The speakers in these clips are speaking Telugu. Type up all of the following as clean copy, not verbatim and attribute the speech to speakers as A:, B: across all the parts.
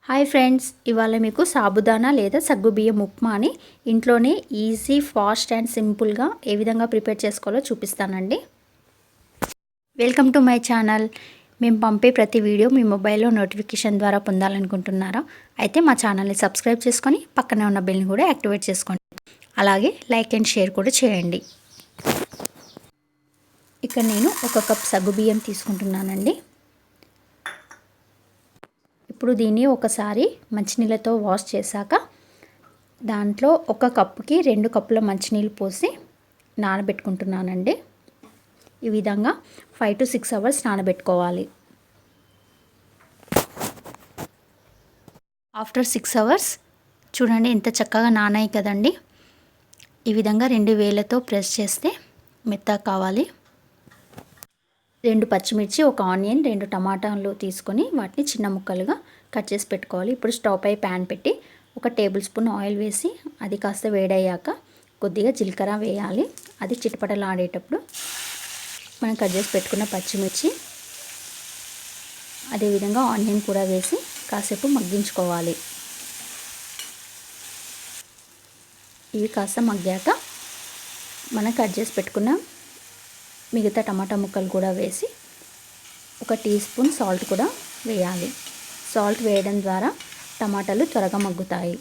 A: హాయ్ ఫ్రెండ్స్, ఇవాళ మీకు సాబుదానా లేదా సగ్గుబియ్యం ఉప్మాని ఇంట్లోనే ఈజీ, ఫాస్ట్ అండ్ సింపుల్గా ఏ విధంగా ప్రిపేర్ చేసుకోవాలో చూపిస్తానండి. Welcome to my channel. మేము పంపే ప్రతి వీడియో మీ మొబైల్లో నోటిఫికేషన్ ద్వారా పొందాలనుకుంటున్నారా? అయితే మా ఛానల్ని సబ్స్క్రైబ్ చేసుకొని పక్కనే ఉన్న బెల్ని కూడా యాక్టివేట్ చేసుకోండి. అలాగే లైక్ అండ్ షేర్ కూడా చేయండి. ఇక్కడ నేను 1 కప్ సగ్గుబియ్యం తీసుకుంటున్నానండి. ఇప్పుడు దీన్ని ఒకసారి మంచినీళ్ళతో వాష్ చేశాక దాంట్లో 1 కప్పుకి 2 కప్పుల మంచినీళ్ళు పోసి నానబెట్టుకుంటున్నానండి. ఈ విధంగా 5 to 6 అవర్స్ నానబెట్టుకోవాలి. ఆఫ్టర్ 6 అవర్స్ చూడండి ఎంత చక్కగా నానాయి కదండి. ఈ విధంగా 2 వేళ్ళతో ప్రెస్ చేస్తే మెత్తగా కావాలి. 2 పచ్చిమిర్చి, 1 ఆనియన్, 2 టమాటాలు తీసుకొని వాటిని చిన్న ముక్కలుగా కట్ చేసి పెట్టుకోవాలి. ఇప్పుడు స్టవ్ పై ప్యాన్ పెట్టి 1 టేబుల్ స్పూన్ ఆయిల్ వేసి అది కాస్త వేడయ్యాక కొద్దిగా జీలకర్ర వేయాలి. అది చిటపటలాడేటప్పుడు మనం కట్ చేసి పెట్టుకున్న పచ్చిమిర్చి, అదేవిధంగా ఆనియన్ కూడా వేసి కాసేపు మగ్గించుకోవాలి. ఇవి కాస్త మగ్గాక మనం కట్ చేసి పెట్టుకున్న మిగతా టమాటా ముక్కలు కూడా వేసి 1 టీ స్పూన్ సాల్ట్ కూడా వేయాలి. సాల్ట్ వేయడం ద్వారా టమాటాలు త్వరగా మగ్గుతాయి.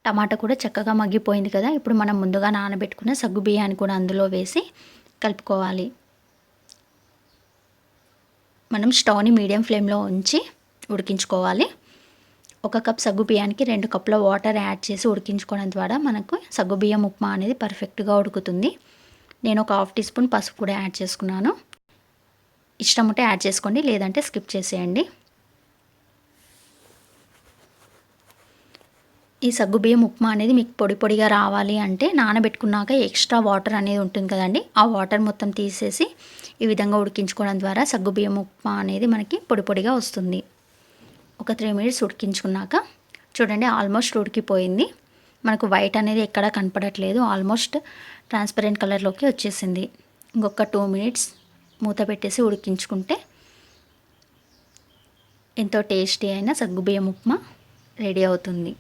A: టమాటా కూడా చక్కగా మగ్గిపోయింది కదా. ఇప్పుడు మనం ముందుగా నానబెట్టుకున్న సగ్గు బియ్యాన్ని కూడా అందులో వేసి కలుపుకోవాలి. మనం స్టవ్ని మీడియం ఫ్లేమ్లో ఉంచి ఉడికించుకోవాలి. 1 కప్ సగ్గు బియ్యానికి 2 కప్పుల వాటర్ యాడ్ చేసి ఉడికించుకోవడం ద్వారా మనకు సగ్గుబియ్యం ఉప్మా అనేది పర్ఫెక్ట్గా ఉడుకుతుంది. నేను 1 హాఫ్ టీ స్పూన్ పసుపు కూడా యాడ్ చేసుకున్నాను. ఇష్టం ఉంటే యాడ్ చేసుకోండి, లేదంటే స్కిప్ చేసేయండి. ఈ సగ్గుబియ్యం ఉప్మా అనేది మీకు పొడి పొడిగా రావాలి అంటే నానబెట్టుకున్నాక ఎక్స్ట్రా వాటర్ అనేది ఉంటుంది కదండి, ఆ వాటర్ మొత్తం తీసేసి ఈ విధంగా ఉడికించుకోవడం ద్వారా సగ్గుబియ్యం ఉప్మా అనేది మనకి పొడి పొడిగా వస్తుంది. ఒక 3 మినిట్స్ ఉడికించుకున్నాక చూడండి ఆల్మోస్ట్ ఉడికిపోయింది. మనకు వైట్ అనేది ఎక్కడా కనపడట్లేదు, ఆల్మోస్ట్ ట్రాన్స్పరెంట్ కలర్లోకి వచ్చేసింది. ఇంకొక 2 మినిట్స్ మూత పెట్టేసి ఉడికించుకుంటే ఎంతో టేస్టీ అయిన సగ్గుబియ్యం ఉప్మా రెడీ అవుతుంది.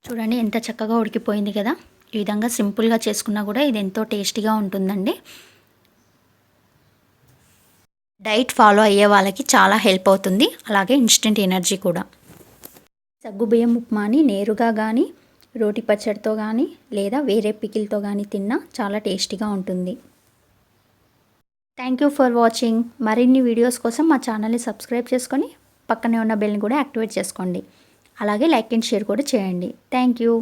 A: చూడండి ఎంత చక్కగా ఉడికిపోయింది కదా. ఈ విధంగా సింపుల్గా చేసుకున్నా కూడా ఇది ఎంతో టేస్టీగా ఉంటుందండి. డైట్ ఫాలో అయ్యే వాళ్ళకి చాలా హెల్ప్ అవుతుంది, అలాగే ఇన్స్టెంట్ ఎనర్జీ కూడా. సగ్గుబియ్యం ఉప్మాని నేరుగా కానీ, రోటి పచ్చడితో కానీ, లేదా వేరే పికిల్తో కానీ తిన్నా చాలా టేస్టీగా ఉంటుంది. Thank you for watching. మరిన్ని వీడియోస్ కోసం మా ఛానల్ని సబ్స్క్రైబ్ చేసుకొని పక్కనే ఉన్న బెల్ని కూడా యాక్టివేట్ చేసుకోండి. అలాగే లైక్ అండ్ షేర్ కూడా చేయండి. Thank you.